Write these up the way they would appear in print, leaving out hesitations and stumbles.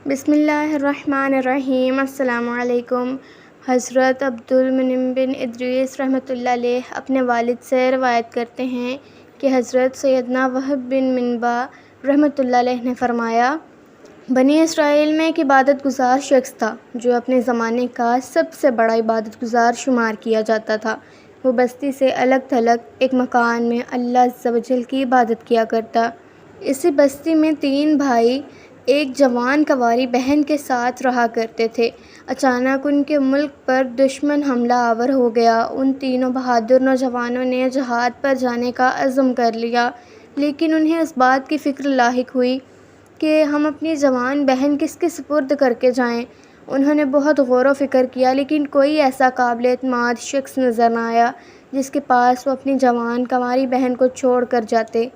بسم اللہ الرحمن الرحیم۔ السلام علیکم۔ حضرت عبدالمنعم بن ادریس رحمۃ اللہ علیہ اپنے والد سے روایت کرتے ہیں کہ حضرت سیدنا وہب بن منبع رحمۃ اللہ علیہ نے فرمایا، بنی اسرائیل میں ایک عبادت گزار شخص تھا جو اپنے زمانے کا سب سے بڑا عبادت گزار شمار کیا جاتا تھا۔ وہ بستی سے الگ تھلگ ایک مکان میں اللہ عز و جل کی عبادت کیا کرتا۔ اسی بستی میں 3 بھائی ایک جوان کنواری بہن کے ساتھ رہا کرتے تھے۔ اچانک ان کے ملک پر دشمن حملہ آور ہو گیا۔ ان تینوں بہادر نوجوانوں نے جہاد پر جانے کا عزم کر لیا، لیکن انہیں اس بات کی فکر لاحق ہوئی کہ ہم اپنی جوان بہن کس کے سپرد کر کے جائیں۔ انہوں نے بہت غور و فکر کیا، لیکن کوئی ایسا قابل اعتماد شخص نظر نہ آیا جس کے پاس وہ اپنی جوان کنواری بہن کو چھوڑ کر جاتے۔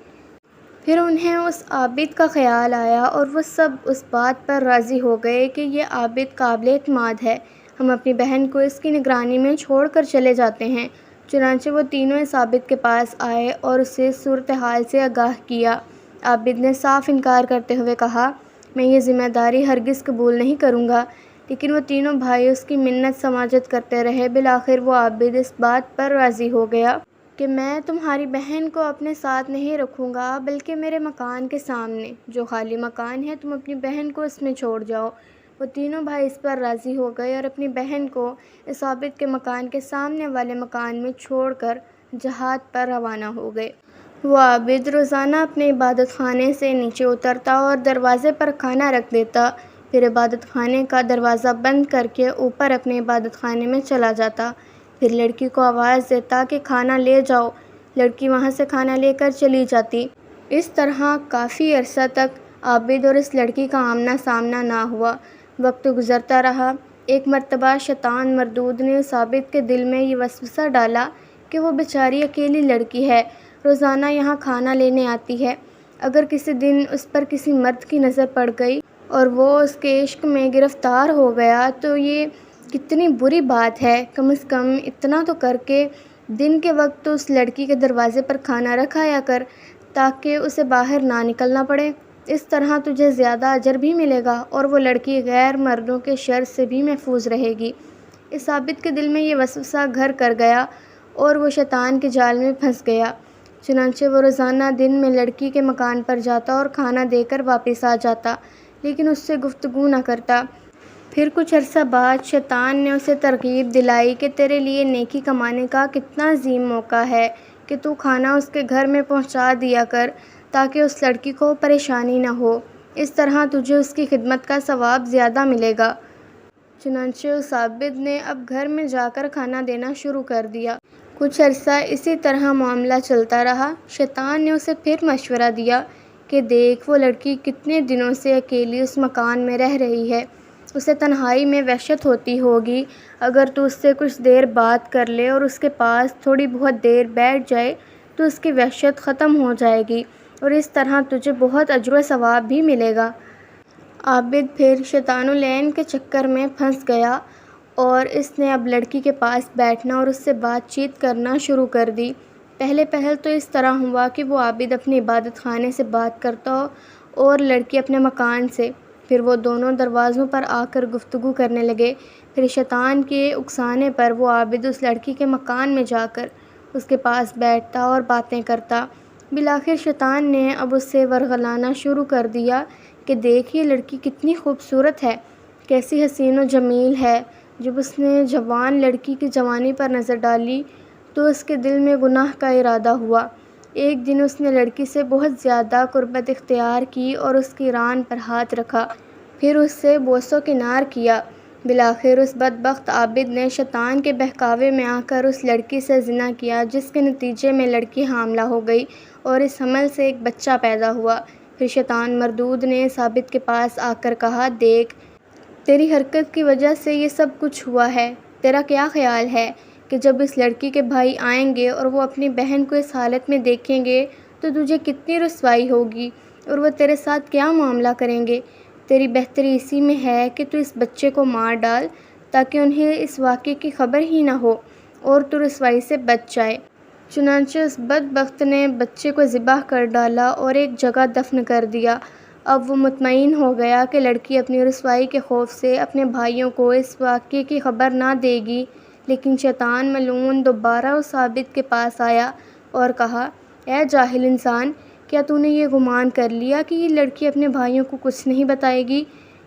پھر انہیں اس عابد کا خیال آیا اور وہ سب اس بات پر راضی ہو گئے کہ یہ عابد قابل اعتماد ہے، ہم اپنی بہن کو اس کی نگرانی میں چھوڑ کر چلے جاتے ہیں۔ چنانچہ وہ تینوں اس عابد کے پاس آئے اور اسے صورتحال سے آگاہ کیا۔ عابد نے صاف انکار کرتے ہوئے کہا، میں یہ ذمہ داری ہرگز قبول نہیں کروں گا، لیکن وہ تینوں بھائی اس کی منت سماجت کرتے رہے۔ بالآخر وہ عابد اس بات پر راضی ہو گیا کہ میں تمہاری بہن کو اپنے ساتھ نہیں رکھوں گا، بلکہ میرے مکان کے سامنے جو خالی مکان ہے تم اپنی بہن کو اس میں چھوڑ جاؤ۔ وہ تینوں بھائی اس پر راضی ہو گئے اور اپنی بہن کو اس عابد کے مکان کے سامنے والے مکان میں چھوڑ کر جہاد پر روانہ ہو گئے۔ وہ عابد روزانہ اپنے عبادت خانے سے نیچے اترتا اور دروازے پر کھانا رکھ دیتا، پھر عبادت خانے کا دروازہ بند کر کے اوپر اپنے عبادت خانے میں چلا جاتا۔ پھر لڑکی کو آواز دیتا کہ کھانا لے جاؤ۔ لڑکی وہاں سے کھانا لے کر چلی جاتی۔ اس طرح کافی عرصہ تک عابد اور اس لڑکی کا آمنا سامنا نہ ہوا۔ وقت گزرتا رہا۔ ایک مرتبہ شیطان مردود نے اس عابد کے دل میں یہ وسوسہ ڈالا کہ وہ بیچاری اکیلی لڑکی ہے، روزانہ یہاں کھانا لینے آتی ہے، اگر کسی دن اس پر کسی مرد کی نظر پڑ گئی اور وہ اس کے عشق میں گرفتار ہو گیا تو یہ کتنی بری بات ہے۔ کم از کم اتنا تو کر کے دن کے وقت تو اس لڑکی کے دروازے پر کھانا رکھ آیا کر تاکہ اسے باہر نہ نکلنا پڑے۔ اس طرح تجھے زیادہ اجر بھی ملے گا اور وہ لڑکی غیر مردوں کے شر سے بھی محفوظ رہے گی۔ اس عابد کے دل میں یہ وسوسہ گھر کر گیا اور وہ شیطان کے جال میں پھنس گیا۔ چنانچہ وہ روزانہ دن میں لڑکی کے مکان پر جاتا اور کھانا دے کر واپس آ جاتا، لیکن اس سے گفتگو نہ کرتا۔ پھر کچھ عرصہ بعد شیطان نے اسے ترغیب دلائی کہ تیرے لیے نیکی کمانے کا کتنا عظیم موقع ہے کہ تو کھانا اس کے گھر میں پہنچا دیا کر تاکہ اس لڑکی کو پریشانی نہ ہو، اس طرح تجھے اس کی خدمت کا ثواب زیادہ ملے گا۔ چنانچہ اس عابد نے اب گھر میں جا کر کھانا دینا شروع کر دیا۔ کچھ عرصہ اسی طرح معاملہ چلتا رہا۔ شیطان نے اسے پھر مشورہ دیا کہ دیکھ، وہ لڑکی کتنے دنوں سے اکیلی اس مکان میں رہ رہی ہے، اسے تنہائی میں وحشت ہوتی ہوگی، اگر تو اس سے کچھ دیر بات کر لے اور اس کے پاس تھوڑی بہت دیر بیٹھ جائے تو اس کی وحشت ختم ہو جائے گی اور اس طرح تجھے بہت اجر و ثواب بھی ملے گا۔ عابد پھر شیطان العین کے چکر میں پھنس گیا اور اس نے اب لڑکی کے پاس بیٹھنا اور اس سے بات چیت کرنا شروع کر دی۔ پہلے تو اس طرح ہوا کہ وہ عابد اپنی عبادت خانے سے بات کرتا اور لڑکی اپنے مکان سے، پھر وہ دونوں دروازوں پر آ کر گفتگو کرنے لگے۔ پھر شیطان کے اکسانے پر وہ عابد اس لڑکی کے مکان میں جا کر اس کے پاس بیٹھتا اور باتیں کرتا۔ بالآخر شیطان نے اب اس سے ورغلانا شروع کر دیا کہ دیکھ، یہ لڑکی کتنی خوبصورت ہے، کیسی حسین و جمیل ہے۔ جب اس نے جوان لڑکی کی جوانی پر نظر ڈالی تو اس کے دل میں گناہ کا ارادہ ہوا۔ ایک دن اس نے لڑکی سے بہت زیادہ قربت اختیار کی اور اس کی ران پر ہاتھ رکھا، پھر اس سے بوس و کنار کیا۔ بالآخر اس بدبخت عابد نے شیطان کے بہکاوے میں آ کر اس لڑکی سے زنا کیا، جس کے نتیجے میں لڑکی حاملہ ہو گئی اور اس حمل سے ایک بچہ پیدا ہوا۔ پھر شیطان مردود نے اس عابد کے پاس آ کر کہا، دیکھ، تیری حرکت کی وجہ سے یہ سب کچھ ہوا ہے، تیرا کیا خیال ہے کہ جب اس لڑکی کے بھائی آئیں گے اور وہ اپنی بہن کو اس حالت میں دیکھیں گے تو تجھے کتنی رسوائی ہوگی اور وہ تیرے ساتھ کیا معاملہ کریں گے؟ تیری بہتری اسی میں ہے کہ تو اس بچے کو مار ڈال تاکہ انہیں اس واقعے کی خبر ہی نہ ہو اور تو رسوائی سے بچ جائے۔ چنانچہ اس بدبخت نے بچے کو ذبح کر ڈالا اور ایک جگہ دفن کر دیا۔ اب وہ مطمئن ہو گیا کہ لڑکی اپنی رسوائی کے خوف سے اپنے بھائیوں کو اس واقعے کی خبر نہ دے گی، لیکن شیطان ملعون دوبارہ اس عابد کے پاس آیا اور کہا، اے جاہل انسان، کیا تو نے یہ گمان کر لیا کہ یہ لڑکی اپنے بھائیوں کو کچھ نہیں بتائے گی؟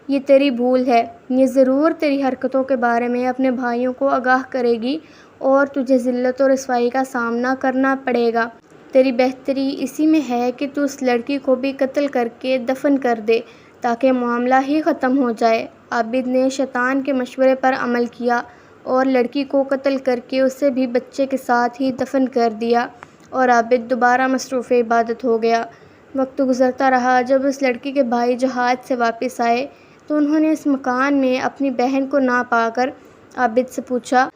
یہ تیری بھول ہے، یہ ضرور تیری حرکتوں کے بارے میں اپنے بھائیوں کو آگاہ کرے گی اور تجھے ذلت و رسوائی کا سامنا کرنا پڑے گا۔ تیری بہتری اسی میں ہے کہ تو اس لڑکی کو بھی قتل کر کے دفن کر دے تاکہ معاملہ ہی ختم ہو جائے۔ عابد نے شیطان کے مشورے پر عمل کیا اور لڑکی کو قتل کر کے اسے بھی بچے کے ساتھ ہی دفن کر دیا، اور عابد دوبارہ مصروف عبادت ہو گیا۔ وقت گزرتا رہا۔ جب اس لڑکی کے بھائی جہاد سے واپس آئے تو انہوں نے اس مکان میں اپنی بہن کو نہ پا کر عابد سے پوچھا،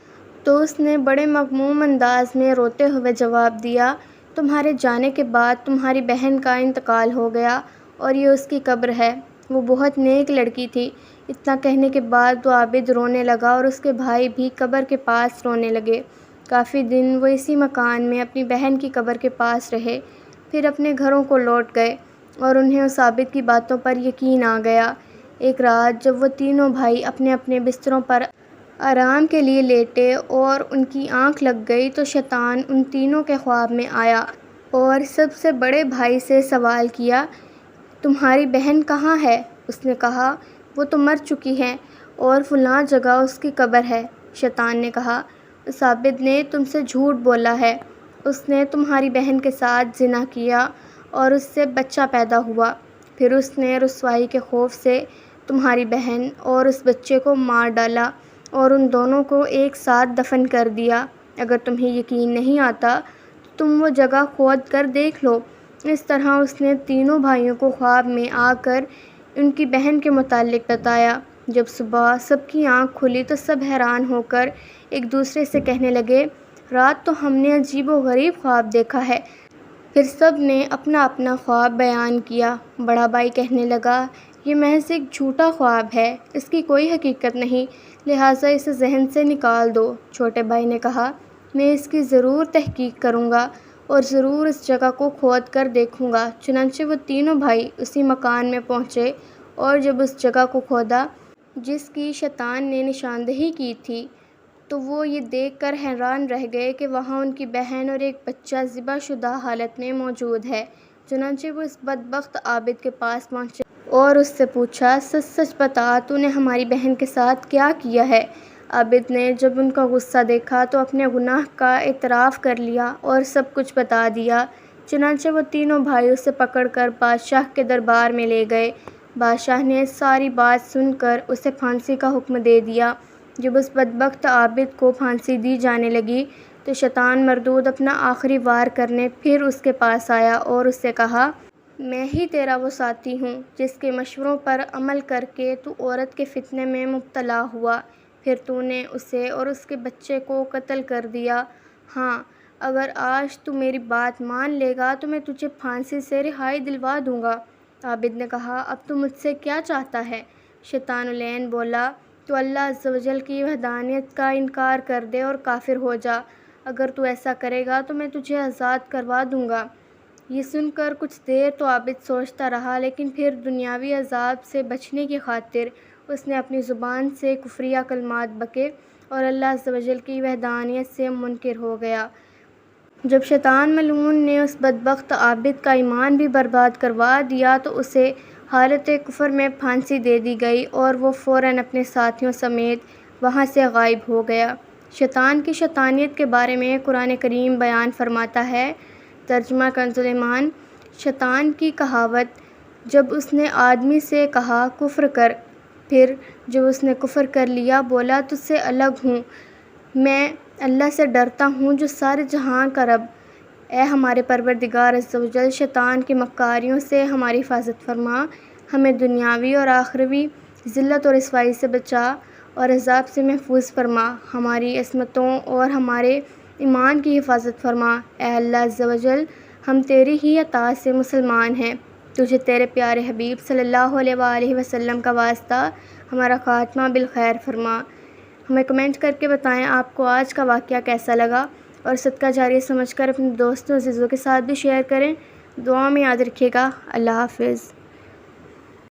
تو اس نے بڑے مغموم انداز میں روتے ہوئے جواب دیا، تمہارے جانے کے بعد تمہاری بہن کا انتقال ہو گیا اور یہ اس کی قبر ہے، وہ بہت نیک لڑکی تھی۔ اتنا کہنے کے بعد وہ عابد رونے لگا اور اس کے بھائی بھی قبر کے پاس رونے لگے۔ کافی دن وہ اسی مکان میں اپنی بہن کی قبر کے پاس رہے، پھر اپنے گھروں کو لوٹ گئے اور انہیں اس عابد کی باتوں پر یقین آ گیا۔ ایک رات جب وہ تینوں بھائی اپنے اپنے بستروں پر آرام کے لیے لیٹے اور ان کی آنکھ لگ گئی تو شیطان ان تینوں کے خواب میں آیا اور سب سے بڑے بھائی سے سوال کیا، تمہاری بہن کہاں ہے؟ اس نے کہا، وہ تو مر چکی ہے اور فلاں جگہ اس کی قبر ہے۔ شیطان نے کہا، اس عابد نے تم سے جھوٹ بولا ہے، اس نے تمہاری بہن کے ساتھ زنا کیا اور اس سے بچہ پیدا ہوا، پھر اس نے رسوائی کے خوف سے تمہاری بہن اور اس بچے کو مار ڈالا اور ان دونوں کو ایک ساتھ دفن کر دیا۔ اگر تمہیں یقین نہیں آتا تو تم وہ جگہ کھود کر دیکھ لو۔ اس طرح اس نے تینوں بھائیوں کو خواب میں آ کر ان کی بہن کے متعلق بتایا۔ جب صبح سب کی آنکھ کھلی تو سب حیران ہو کر ایک دوسرے سے کہنے لگے، رات تو ہم نے عجیب و غریب خواب دیکھا ہے۔ پھر سب نے اپنا اپنا خواب بیان کیا۔ بڑا بھائی کہنے لگا، یہ محض ایک جھوٹا خواب ہے، اس کی کوئی حقیقت نہیں، لہٰذا اسے ذہن سے نکال دو۔ چھوٹے بھائی نے کہا، میں اس کی ضرور تحقیق کروں گا اور ضرور اس جگہ کو کھود کر دیکھوں گا۔ چنانچہ وہ تینوں بھائی اسی مکان میں پہنچے اور جب اس جگہ کو کھودا جس کی شیطان نے نشاندہی کی تھی تو وہ یہ دیکھ کر حیران رہ گئے کہ وہاں ان کی بہن اور ایک بچہ ذبح شدہ حالت میں موجود ہے۔ چنانچہ وہ اس بدبخت عابد کے پاس پہنچے اور اس سے پوچھا، سچ سچ بتا، تو نے ہماری بہن کے ساتھ کیا کیا ہے؟ عابد نے جب ان کا غصہ دیکھا تو اپنے گناہ کا اعتراف کر لیا اور سب کچھ بتا دیا۔ چنانچہ وہ تینوں بھائی اسے پکڑ کر بادشاہ کے دربار میں لے گئے۔ بادشاہ نے ساری بات سن کر اسے پھانسی کا حکم دے دیا۔ جب اس بدبخت عابد کو پھانسی دی جانے لگی تو شیطان مردود اپنا آخری وار کرنے پھر اس کے پاس آیا اور اس سے کہا، میں ہی تیرا وہ ساتھی ہوں جس کے مشوروں پر عمل کر کے تو عورت کے فتنے میں مبتلا ہوا، پھر تو نے اسے اور اس کے بچے کو قتل کر دیا۔ ہاں، اگر آج تو میری بات مان لے گا تو میں تجھے پھانسی سے رہائی دلوا دوں گا۔ عابد نے کہا، اب تو مجھ سے کیا چاہتا ہے؟ شیطان العین بولا، تو اللہ عز و جل کی وحدانیت کا انکار کر دے اور کافر ہو جا۔ اگر تو ایسا کرے گا تو میں تجھے آزاد کروا دوں گا۔ یہ سن کر کچھ دیر تو عابد سوچتا رہا، لیکن پھر دنیاوی عذاب سے بچنے کی خاطر اس نے اپنی زبان سے کفریہ کلمات بکے اور اللہ عز و جل کی وحدانیت سے منکر ہو گیا۔ جب شیطان ملعون نے اس بدبخت عابد کا ایمان بھی برباد کروا دیا تو اسے حالت کفر میں پھانسی دے دی گئی اور وہ فوراً اپنے ساتھیوں سمیت وہاں سے غائب ہو گیا۔ شیطان کی شیطانیت کے بارے میں قرآن کریم بیان فرماتا ہے، ترجمہ کنز ایمان، شیطان کی کہاوت، جب اس نے آدمی سے کہا کفر کر، پھر جب اس نے کفر کر لیا بولا تجھ سے الگ ہوں، میں اللہ سے ڈرتا ہوں جو سارے جہاں کا رب۔ اے ہمارے پروردگار عز و جل، شیطان کی مکاریوں سے ہماری حفاظت فرما، ہمیں دنیاوی اور آخروی ذلت اور رسوائی سے بچا اور عذاب سے محفوظ فرما، ہماری عصمتوں اور ہمارے ایمان کی حفاظت فرما۔ اے اللہ عز و جل، ہم تیری ہی اطاعت سے مسلمان ہیں، تجھے تیرے پیارے حبیب صلی اللہ علیہ وآلہ وسلم کا واسطہ ہمارا خاتمہ بالخیر فرما۔ ہمیں کمنٹ کر کے بتائیں آپ کو آج کا واقعہ کیسا لگا، اور صدقہ جاریہ سمجھ کر اپنے دوستوں عزیزوں کے ساتھ بھی شیئر کریں۔ دعا میں یاد رکھیے گا۔ اللہ حافظ۔